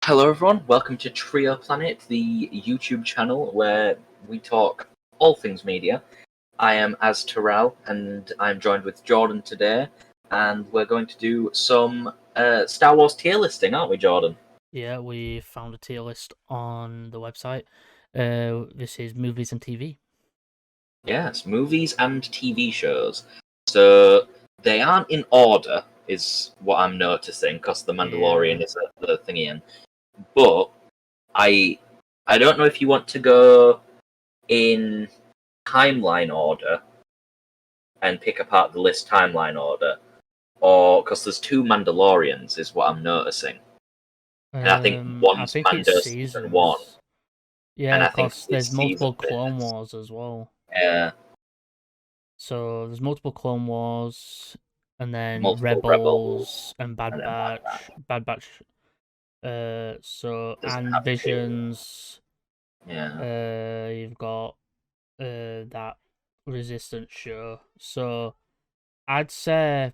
Hello, everyone. Welcome to Trio Planet, the YouTube channel where we talk all things media. I am Azteral, and I'm joined with Jordan today, and we're going to do some Star Wars tier listing, aren't we, Jordan? Yeah, we found a tier list on the website. This is movies and TV. Yes, movies and TV shows. So they aren't in order, is what I'm noticing, because The Mandalorian Yeah. is the thingy in. But I don't know if you want to go in timeline order and pick apart the list timeline order, or because there's two Mandalorians, is what I'm noticing, and I think I one's think it's Mando season one, seasons. and Yeah, I think because it's there's season multiple Clone bits. Wars as well. Yeah, So there's multiple Clone Wars, and then multiple rebels, Rebels and Bad and then Bad Batch. Batch. Bad Batch. So Doesn't and have two. Visions. Yeah, You've got that Resistance show. So I'd say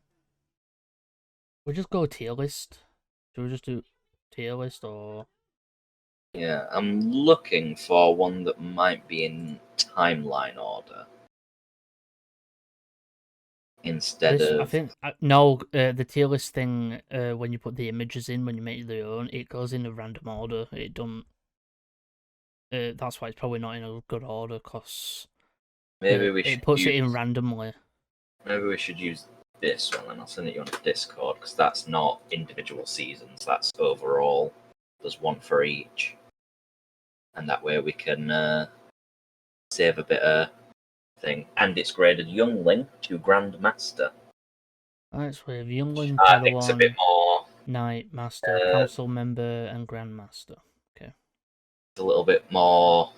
we just go tier list. Should we just do tier list or? yeah. I'm looking for one that might be in timeline order instead This I of. think no, the tier list thing. When you put the images in, when you make your own, it goes in a random order. It don't. That's why it's probably not in a good order, cause Maybe we it should puts it in use. randomly. Maybe we should use this one, and I'll send it you on Discord because that's not individual seasons. That's overall. There's one for each, and that way we can save a bit of thing. And it's graded Youngling to Grandmaster. Alright, so we have Youngling, I think it's a bit Padawan, more. Knight, Master, Uh, Council Member, and Grandmaster. Okay. a little bit more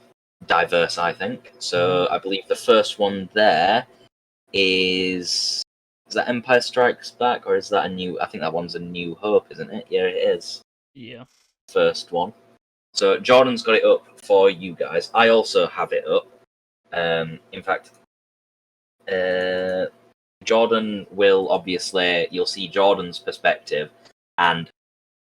diverse, I think. Mm-hmm. So I believe the first one there is. Is that Empire Strikes Back, or is that a new? I think that one's a New Hope, isn't it? Yeah, it is. Yeah. First one. So Jordan's got it up for you guys. I also have it up. In fact, uh, Jordan will obviously, you'll see Jordan's perspective, and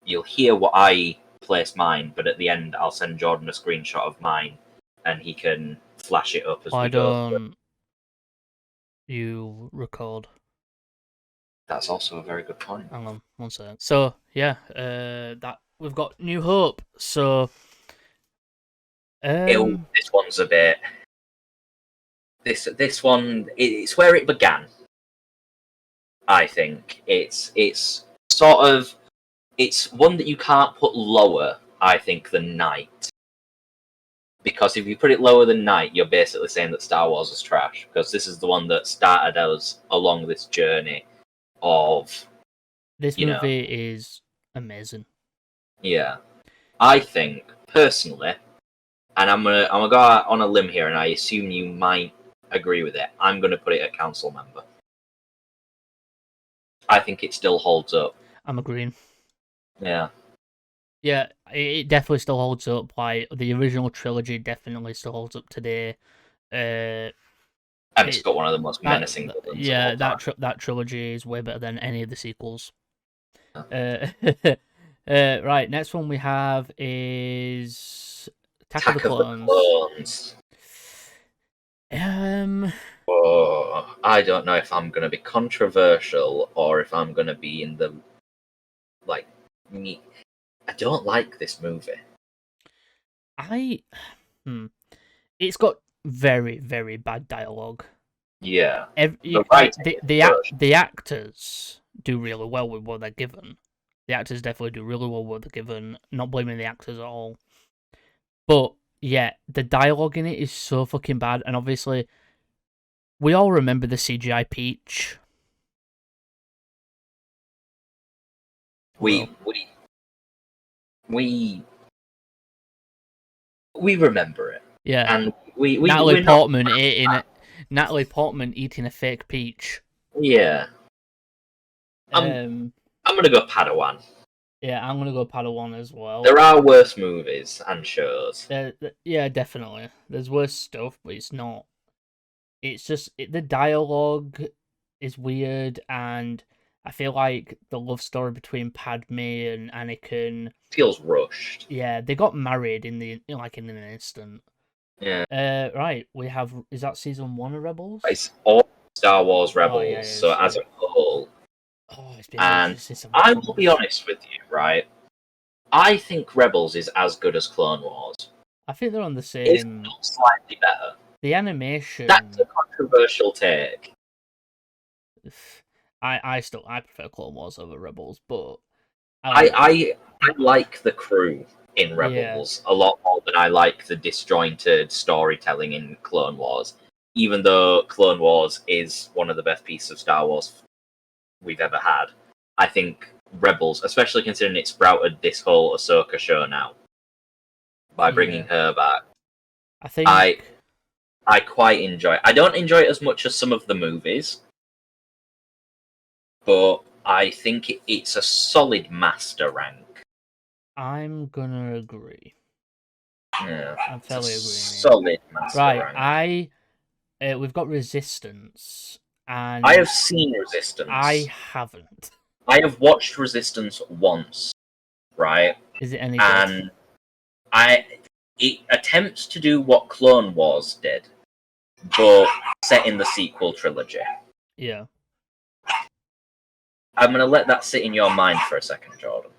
you'll hear what I place mine. But at the end, I'll send Jordan a screenshot of mine, and he can flash it up as Why we go through. don't you record? That's also a very good point. Hang on, one second. So yeah, that we've got New Hope. So This one's a bit. This one, it's where it began. I think it's sort of it's one that you can't put lower, I think, than Night. Because if you put it lower than Night, you're basically saying that Star Wars is trash. Because this is the one that started us along this journey of, this you know, movie is amazing. yeah. I think personally, and I'm gonna go out on a limb here, and I assume you might agree with it. I'm gonna put it at Council Member. I think it still holds up. I'm agreeing. Yeah. Yeah, it definitely still holds up. Like the original trilogy definitely still holds up today. Uh, And it's it got one of the most that menacing villains of yeah all time. that trilogy is way better than any of the sequels. Yeah. Right, next one we have is Attack of the Attack of the Clones. Clones. Um, Oh, I don't know if I'm going to be controversial or if I'm going to be in the like me. I don't like this movie. I hmm, it's got very very bad dialogue. Yeah, the Like writing is atrocious. the actors do really well with what they're given. The actors definitely do really well with what they're given. Not blaming the actors at all, but yeah, the dialogue in it is so fucking bad. And obviously, we all remember the CGI Peach. We Hello. we we we remember it, Yeah, and Natalie we're not. Portman eating it. Natalie Portman eating a fake peach. Yeah, I'm Um, I'm gonna go Padawan. yeah, I'm gonna go Padawan as well. There are worse movies and shows. Yeah, definitely. There's worse stuff, but it's not. It's just the dialogue is weird, and I feel like the love story between Padme and Anakin, Feels rushed. yeah, they got married in in an instant. Yeah. Right, we have, is that season 1 of Rebels? It's all Star Wars Oh yeah, Rebels, it so is. as a whole. Oh, it's been And ages since I've I watched will be Rebels. honest with you, right? I think Rebels is as good as Clone Wars. I think they're on the If same. not slightly better. The That's a animation. controversial take. I prefer Clone Wars over Rebels, but I, I I I like the crew in yeah Rebels a lot more than I like the disjointed storytelling in Clone Wars. Even though Clone Wars is one of the best pieces of Star Wars we've ever had, I think Rebels, especially considering it sprouted this whole Ahsoka show now by bringing yeah her back, I think I I quite enjoy it. I don't enjoy it as much as some of the movies, but I think it's a solid master rank. I'm gonna agree. Yeah, I'm it's a fairly agreeing here. solid master Right, rank. we've got Resistance, I and have seen I Resistance. haven't. I have watched Resistance once, right? Is it any good? And I it attempts to do what Clone Wars did, but set in the sequel trilogy. Yeah, I'm gonna let that sit in your mind for a second, Jordan.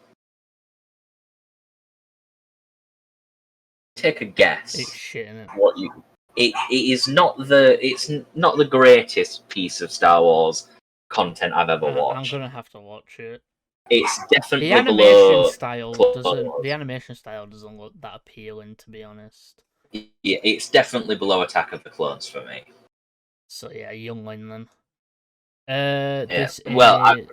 Take a it's guess. shit, innit? What you? It's not the greatest piece of Star Wars content I've ever I'm watched. gonna have to watch it. It's The definitely animation below style Clone doesn't. The Wars. animation style doesn't look that appealing, to be honest. Yeah, it's definitely below Attack of the Clones for me. So yeah, Youngling then. Yeah. This Well, is.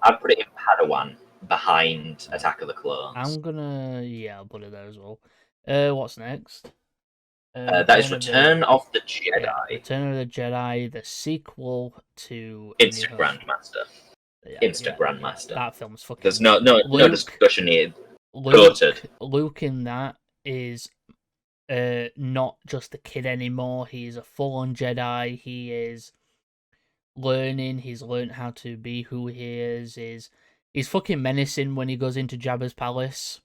I'd put it in Padawan behind Attack of the Clones. I'm gonna, yeah, I'll put it there as well. What's next? That is Return of the Return of the Yeah, Jedi. Return of the Jedi, the sequel to A New Instant Hope. Grandmaster. Yeah, Instant yeah, yeah. Grandmaster. That film's There's fucking no Luke. discussion here. Goated. Luke in that is not just a kid anymore. He's a full-on Jedi. He is learning. He's learned how to be who he is. He's fucking menacing when he goes into Jabba's palace.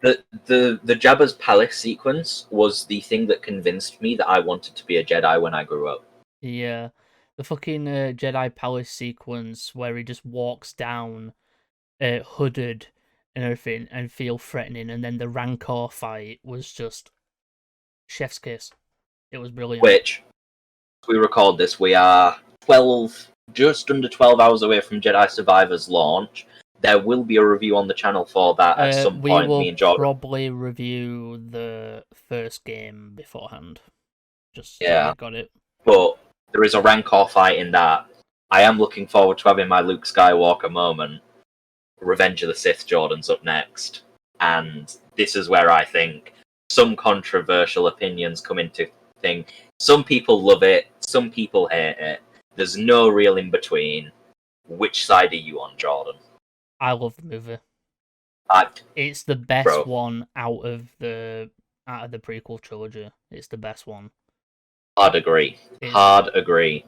The Jabba's palace sequence was the thing that convinced me that I wanted to be a Jedi when I grew up. Yeah, the fucking Jedi palace sequence where he just walks down, hooded and everything, and feel threatening, and then the Rancor fight was just chef's kiss. It was brilliant. Which, as we record this, we are just under 12 hours away from Jedi Survivor's launch. There will be a review on the channel for that at some We point. will Me and Jordan. probably review the first game beforehand, just so Yeah, we got it. but there is a Rancor fight in that. I am looking forward to having my Luke Skywalker moment. Revenge of the Sith Jordan's up next. And this is where I think some controversial opinions come into thing. Some people love it, some people hate it. There's no real in between. Which side are you on, Jordan? I love the movie. I, It's the best bro, one out of the prequel trilogy. It's the best one. hard agree. It's Hard agree.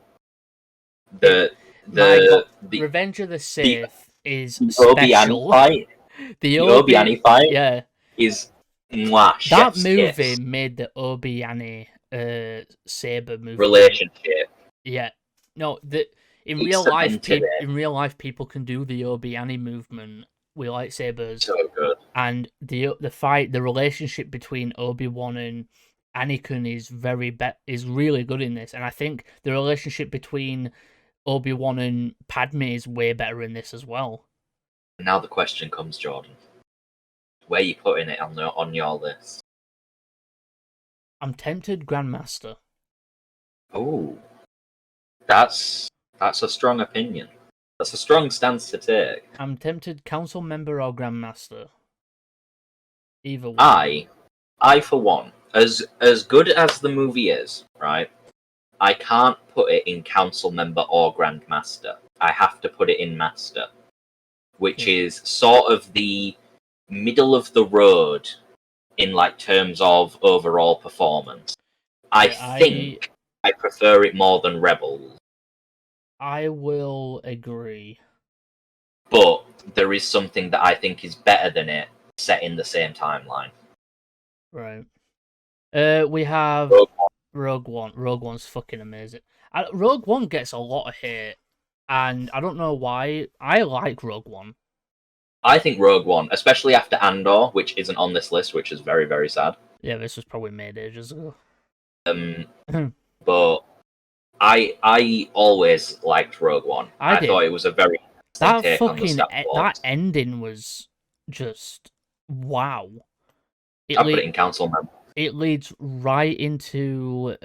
it. The My God, the Revenge of the the Sith is Obi-Wan special. fight, The the Obi-Wan fight yeah, is mwah, that chef's movie kiss. made the Obi-Wan saber movement. Relationship. Yeah, no, the It cemented it. in real life, people can do the Obi-Wan movement with lightsabers, So good. and the fight, the relationship between Obi-Wan and Anakin is really good in this, and I think the relationship between Obi-Wan and Padme is way better in this as well. Now the question comes, Jordan. Where are you putting it on your list? I'm tempted Grandmaster. Oh, that's a strong opinion. That's a strong stance to take. I'm tempted Council Member or Grandmaster. Either one. I for one, as good as the movie is, right? I can't put it in council member or grandmaster. I have to put it in master, which Okay. is sort of the middle of the road in like terms of overall performance. I Yeah, think I prefer it more than Rebels. I will agree. But there is something that I think is better than it, set in the same timeline. Right. We have Rogue One. Rogue One. Rogue One's fucking amazing. Rogue One gets a lot of hate, and I don't know why. I like Rogue One. I think Rogue One, especially after Andor, which isn't on this list, which is very, very sad. Yeah, this was probably made ages ago. But I always liked Rogue One. I I did. thought it was a very interesting That take on the fucking Star Wars. that ending was just wow. I put it in council member. It leads right into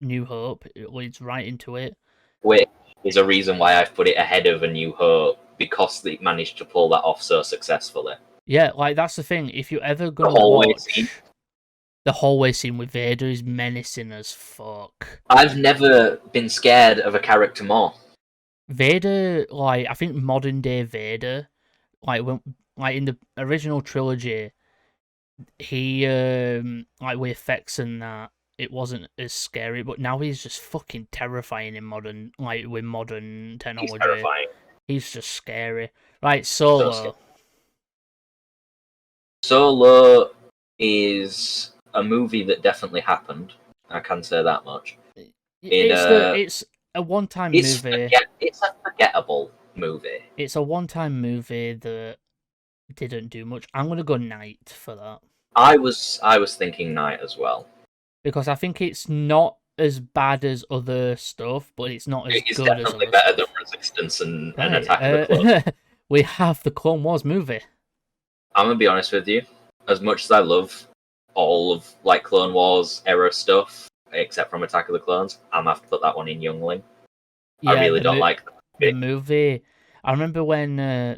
New Hope. It leads right into it. Which is a reason why I've put it ahead of A New Hope, because they managed to pull that off so successfully. Yeah, like that's the thing. If you're ever The gonna hallway watch scene. the hallway scene with Vader, is menacing as fuck. I've never been scared of a character more. Vader, like I think modern day Vader, like in the original trilogy, he like with effects and that, it wasn't as scary, but now he's just fucking terrifying in modern, like with modern He's technology. terrifying. He's just scary. Right, So Solo. scary. Solo is a movie that definitely happened. I can say that much. It's a one-time movie. It's a forgettable movie. It's a one-time movie that didn't do much. I'm gonna go Night for that I was thinking Night as well. because I think it's not as bad as other stuff, but it's not as It is good as definitely other better stuff. than Resistance and Right. Attack of the Clones. We have the Clone Wars movie. I'm gonna be honest with you. As much as I love all of like Clone Wars era stuff, except from Attack of the Clones, I'm gonna have to put that one in Youngling. Yeah, I really don't like the movie. I remember when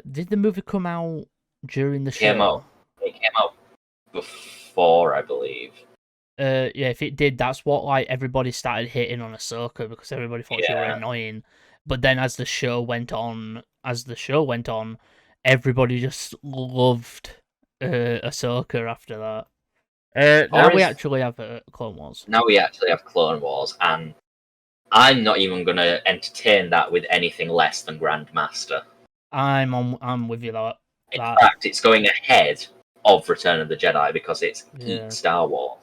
did the movie come out during the show? It came out before, I believe. Yeah, if it did, that's what like everybody started hating on Ahsoka because everybody thought she were annoying. But then as the show went on, everybody just loved Ahsoka after that. Now we actually have Clone Wars. Now we actually have Clone Wars, and I'm not even going to entertain that with anything less than Grandmaster. I'm with you that. In fact, it's going ahead of Return of the Jedi because it's peak Star Wars.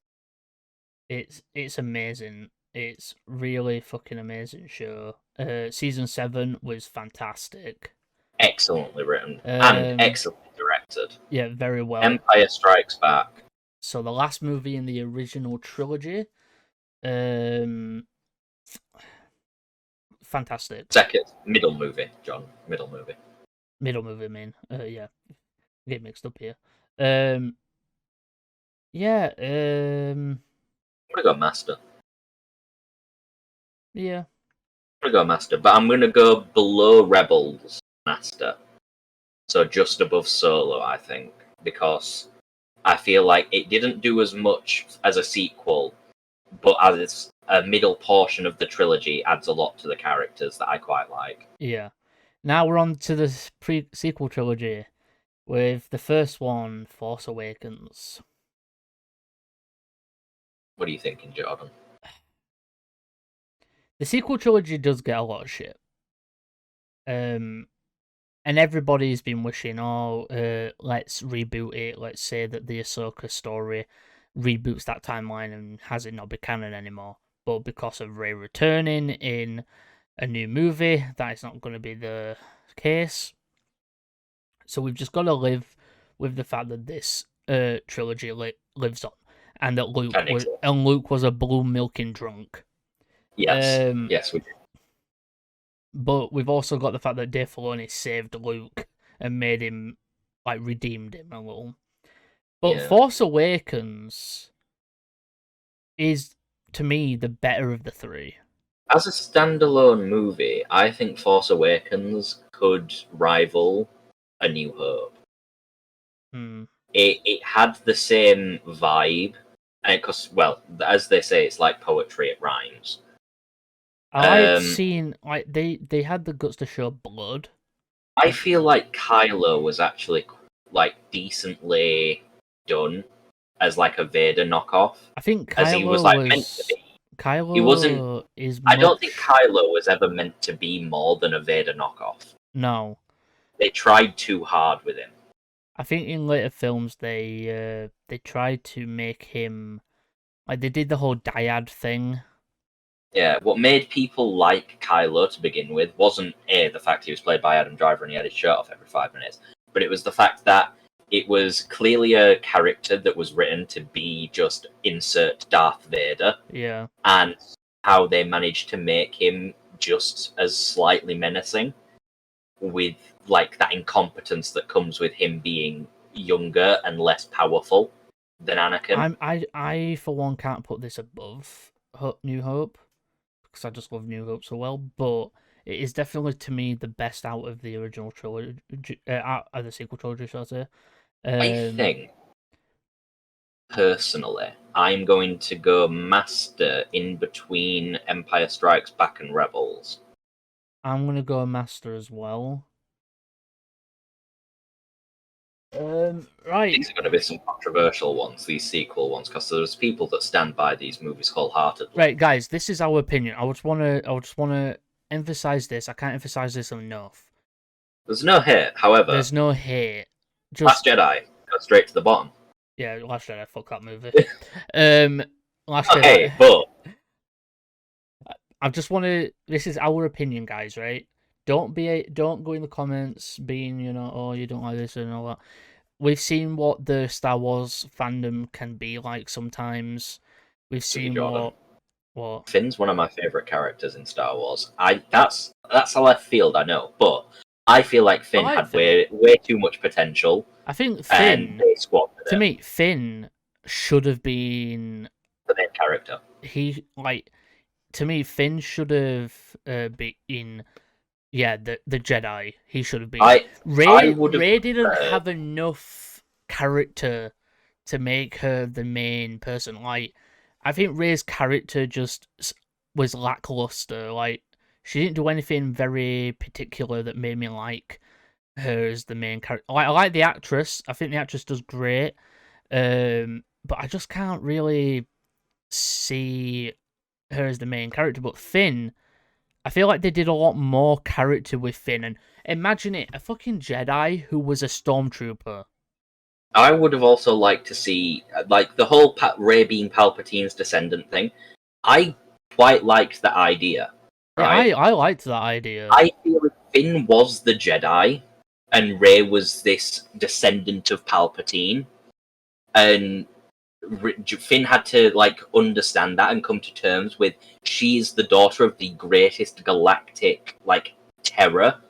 It's amazing. It's really fucking amazing show. Season 7 was fantastic. Excellently written and excellently directed. Yeah, very well. Empire Strikes Back. So the last movie in the original trilogy, fantastic. Second, middle movie, John. Middle movie, I mean. Yeah. Get mixed up here. Yeah, I'm gonna go Master. Yeah. I'm gonna go Master, but I'm gonna go below Rebels Master. So just above Solo, I think, because I feel like it didn't do as much as a sequel, but as a middle portion of the trilogy, adds a lot to the characters that I quite like. Yeah. Now we're on to the sequel trilogy, with the first one, Force Awakens. What are you thinking, Jordan? The sequel trilogy does get a lot of shit. And everybody's been wishing, let's reboot it. Let's say that the Ahsoka story reboots that timeline and has it not be canon anymore. But because of Rey returning in a new movie, that is not going to be the case. So we've just got to live with the fact that this trilogy lives on, and that Luke was a blue milking drunk. Yes, yes, we do. But we've also got the fact that Dave Filoni saved Luke and made him, like, redeemed him a little. But Force Awakens is, to me, the better of the three. As a standalone movie, I think Force Awakens could rival A New Hope. It had the same vibe, because, well, as they say, it's like poetry, it rhymes. I like seeing, like, they had the guts to show blood. I feel like Kylo was actually, like, decently done as, like, a Vader knockoff. I think Kylo Kylo He wasn't. is I don't think much Kylo was ever meant to be more than a Vader knockoff. no. They tried too hard with him. I think in later films they tried to make him like they did the whole dyad thing. Yeah, what made people like Kylo to begin with wasn't the fact he was played by Adam Driver and he had his shirt off every 5 minutes, but it was the fact that it was clearly a character that was written to be just insert Darth Vader, Yeah. and how they managed to make him just as slightly menacing with like that incompetence that comes with him being younger and less powerful than Anakin. I for one can't put this above New Hope because I just love New Hope so well, but it is definitely to me the best out of the original trilogy, out of the sequel trilogy, shall I say? I think personally, I'm going to go Master in between Empire Strikes Back and Rebels. I'm gonna go Master as well. Right. These are going to be some controversial ones, these sequel ones, because there's people that stand by these movies wholeheartedly. Right, guys, this is our opinion. I just wanna emphasize this. I can't emphasize this enough. There's no hate, however. There's no hate. Last Just Jedi, go straight to the bottom. yeah, Last Jedi. Fuck that movie. Last Okay, Jedi. but I just want to. This is our opinion, guys. Right? Don't go in the comments being oh you don't like this and all that. We've seen what the Star Wars fandom can be like sometimes. We've seen Jordan, what Finn's one of my favorite characters in Star Wars. That's a left field, I know, but I feel like Finn like had Finn. way too much potential, I think and Finn. they squandered To it. me, Finn should have been The main character. he like to me Finn should have been yeah the Jedi. He should have been. I would have Ray didn't preferred. have enough character to make her the main person. Like I think Ray's character just was lackluster. Like she didn't do anything very particular that made me like her as the main character. Like I like the actress. I think the actress does great. But I just can't really see her as the main character. But Finn, I feel like they did a lot more character with Finn. And imagine it, a fucking Jedi who was a stormtrooper. I would have also liked to see like the whole Ray being Palpatine's descendant thing. I quite liked the idea, Yeah, right? I liked that idea. I feel like Finn was the Jedi, and Ray was this descendant of Palpatine, and Finn had to like understand that and come to terms with she's the daughter of the greatest galactic like terror.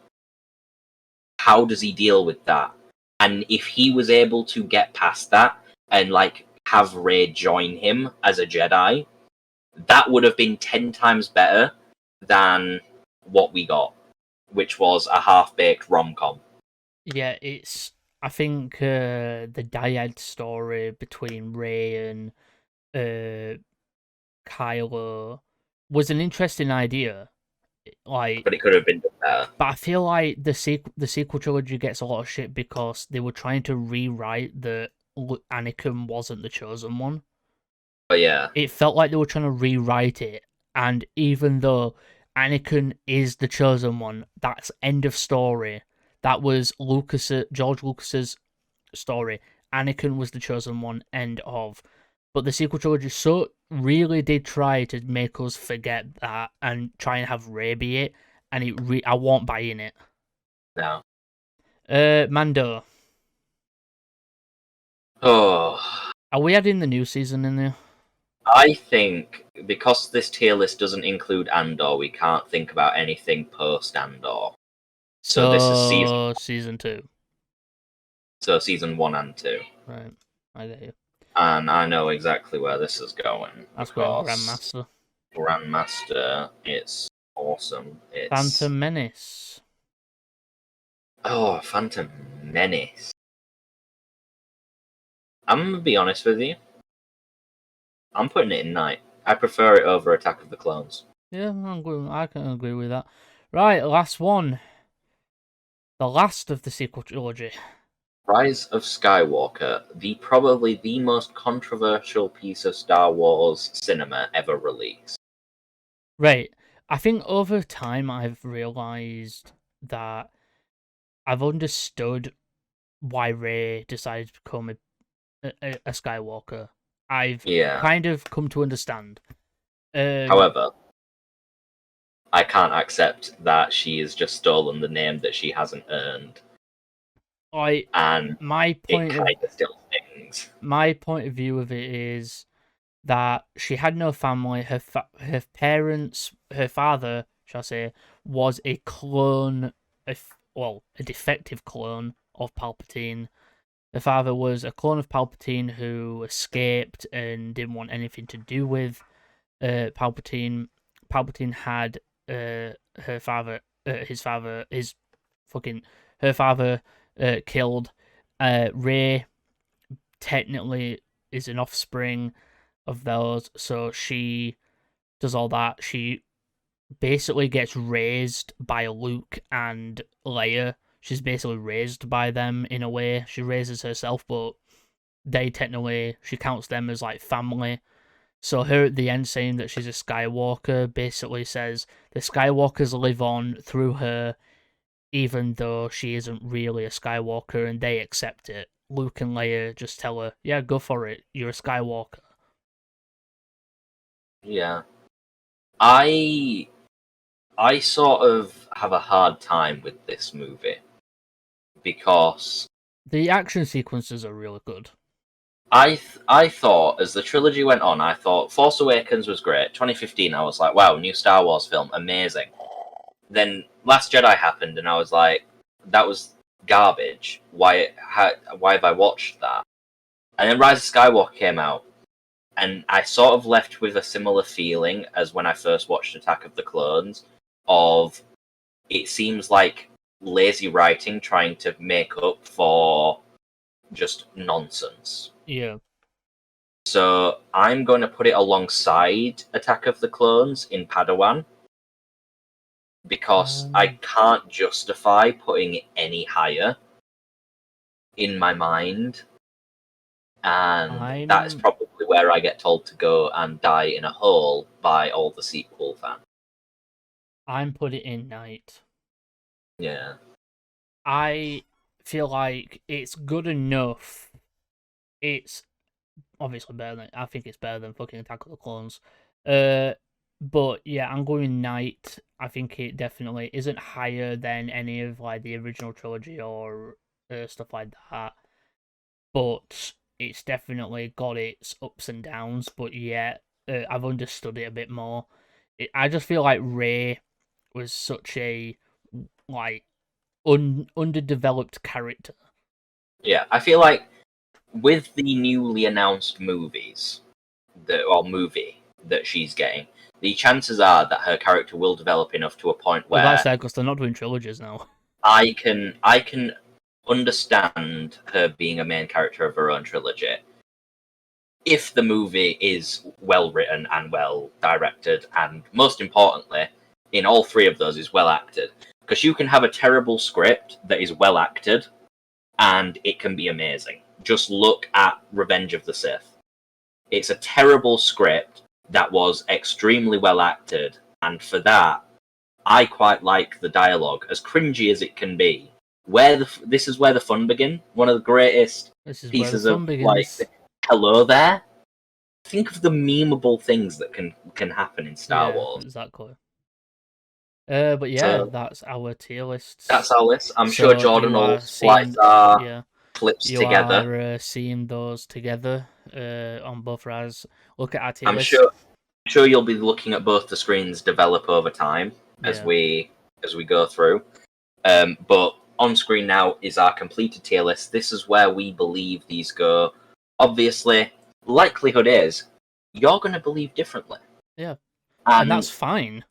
How does he deal with that? And if he was able to get past that and like have Rey join him as a Jedi, that would have been 10 times better than what we got, which was a half-baked rom-com. Yeah, it's. I think the dyad story between Ray and Kylo was an interesting idea. Like, But it could have been better. but I feel like the sequel trilogy gets a lot of shit because they were trying to rewrite that Anakin wasn't the chosen one. But yeah, It felt like they were trying to rewrite it, and even though Anakin is the chosen one, that's end of story. That was George Lucas's story. Anakin was the chosen one. End of. But the sequel trilogy so really did try to make us forget that and try and have Rey be it, and I won't buy in it. no. Mando. Oh, Are we adding the new season in there? I think because this tier list doesn't include Andor, we can't think about anything post Andor. So this is season 2. So season 1 and 2. Right, I get you. And I know exactly where this is going. That's going Because Grandmaster. Grandmaster, it's awesome. It's Phantom Menace. Oh, Phantom Menace. I'm gonna be honest with you. I'm putting it in night. I prefer it over Attack of the Clones. Yeah, I can agree with that. Right, last one. The last of the sequel trilogy. Rise of Skywalker, probably the most controversial piece of Star Wars cinema ever released. Right. I think over time I've realized that I've understood why Rey decided to become a Skywalker. I've Yeah. kind of come to understand. Um, However, I can't accept that she has just stolen the name that she hasn't earned, I and my it point of kind of still stings. my point of view of it is that she had no family. Her parents, her father, shall I say, was a clone, a defective clone of Palpatine. Her father was a clone of Palpatine who escaped and didn't want anything to do with Palpatine. Palpatine had her father, his fucking her father killed. Rey technically is an offspring of those, so she does all that. She basically gets raised by Luke and Leia. She's basically raised by them in a way. She raises herself, but she counts them as like family. So her at the end saying that she's a Skywalker basically says the Skywalkers live on through her, even though she isn't really a Skywalker, and they accept it. Luke and Leia just tell her, "Yeah, go for it. You're a Skywalker." Yeah. I I sort of have a hard time with this movie because The action sequences are really good. I thought as the trilogy went on, I thought Force Awakens was great. 2015, I was like, wow, new Star Wars film, amazing. Then Last Jedi happened, and I was like, that was garbage. Why have I watched that? And then Rise of Skywalker came out, and I sort of left with a similar feeling as when I first watched Attack of the Clones. Of it seems like lazy writing trying to make up for just nonsense. Yeah. So I'm going to put it alongside Attack of the Clones in Padawan because I Um, can't justify putting it any higher in my mind, and that is I'm probably where I get told to go and die in a hole by all the sequel fans. I'm put it in night. Yeah, I feel like it's good enough. It's obviously better than I think it's better than fucking Attack of the Clones. Uh, but yeah, I'm going Knight. I think it definitely isn't higher than any of like the original trilogy or stuff like that. But it's definitely got its ups and downs. But yeah, I've understood it a bit more. I just feel like Rey was such a like underdeveloped character. yeah. I feel like with the newly announced movie that she's getting, the chances are that her character will develop enough to a point Well, that's where sad because they're not doing trilogies now. I can understand her being a main character of her own trilogy if the movie is well written and well directed, and most importantly, in all three of those, is well acted. Because you can have a terrible script that is well acted, and it can be amazing. Just look at Revenge of the Sith. It's a terrible script that was extremely well acted, and for that, I quite like the dialogue, as cringy as it can be. This is where the fun begin. One of the greatest This is where the pieces of fun like begins. hello there. Think of the memeable things that can happen in Star Yeah, Wars. exactly. But yeah, So that's our tier that's lists. our list. I'm sure So Jordan you will are splice seeing, our yeah, clips you together. are seeing those together on both of us. Look at our tier I'm list. sure you'll be looking at both the screens develop over time as Yeah, we go through. But on screen now is our completed tier list. This is where we believe these go. Obviously, likelihood is you're going to believe differently, yeah, and and that's fine.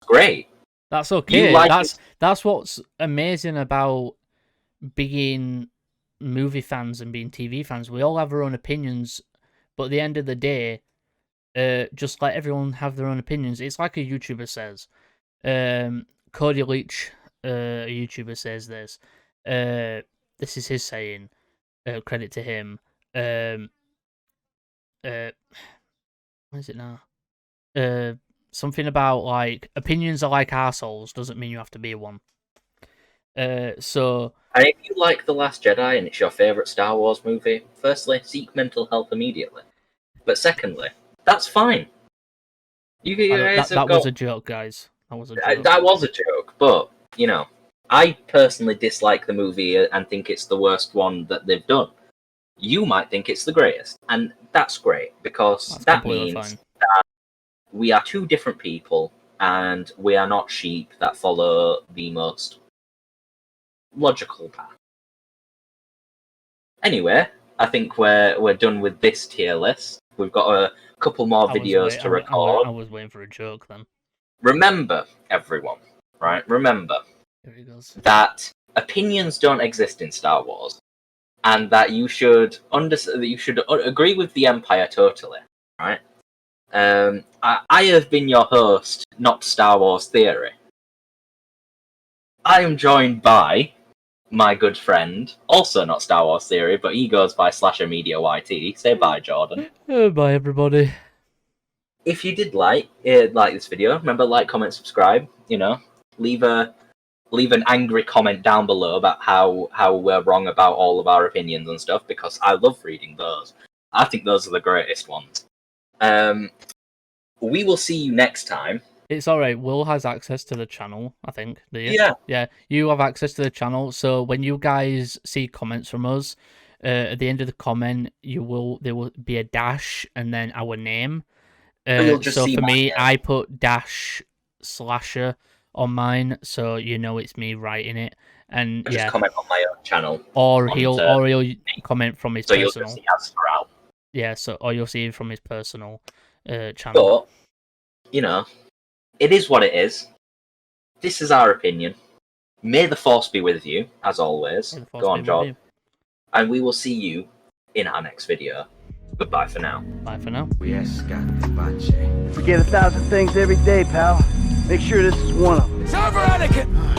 great. That's You okay. like That's what's amazing about being movie fans and being TV fans. We all have our own opinions, but at the end of the day, just let everyone have their own opinions. It's like a YouTuber says. Cody Leach, a YouTuber, says this. Uh, this is his saying. Credit to him. Um, uh, what is it now? Uh, something about like opinions are like arseholes doesn't mean you have to be one. So. And if you like The Last Jedi and it's your favourite Star Wars movie, firstly, seek mental health immediately. But secondly, that's fine. You guys that was a joke, guys. That was a joke. That was a joke, but, you know, I personally dislike the movie and think it's the worst one that they've done. You might think it's the greatest, and that's great, because that means that we are two different people, and we are not sheep that follow the most logical path. Anyway, I think we're done with this tier list. We've got a couple more videos to record. I was waiting for a joke then. Remember, everyone, right? Remember that opinions don't exist in Star Wars, and that you should agree with the Empire totally, right? I have been your host, not Star Wars Theory. I am joined by my good friend, also not Star Wars Theory, but he goes by Slasher Media YT. Say bye, Jordan. Bye, everybody. If you did like this video, remember, like, comment, subscribe. You know, leave an angry comment down below about how we're wrong about all of our opinions and stuff, because I love reading those. I think those are the greatest ones. We will see you next time. It's alright, Will has access to the channel, I think, do you? Yeah. Yeah, you have access to the channel, so when you guys see comments from us, at the end of the comment, there will be a dash and then our name. So for me, I put dash slasher on mine, so you know it's me writing it. And just comment on my own channel. Or he'll comment from his personal. So you'll just see Azteral. Yeah, or you'll see it from his personal channel. But, you know, it is what it is. This is our opinion. May the Force be with you, as always. Go on, John. And we will see you in our next video. Goodbye for now. Bye for now. We forget 1,000 things every day, pal. Make sure this is one of them. It's over, Anakin!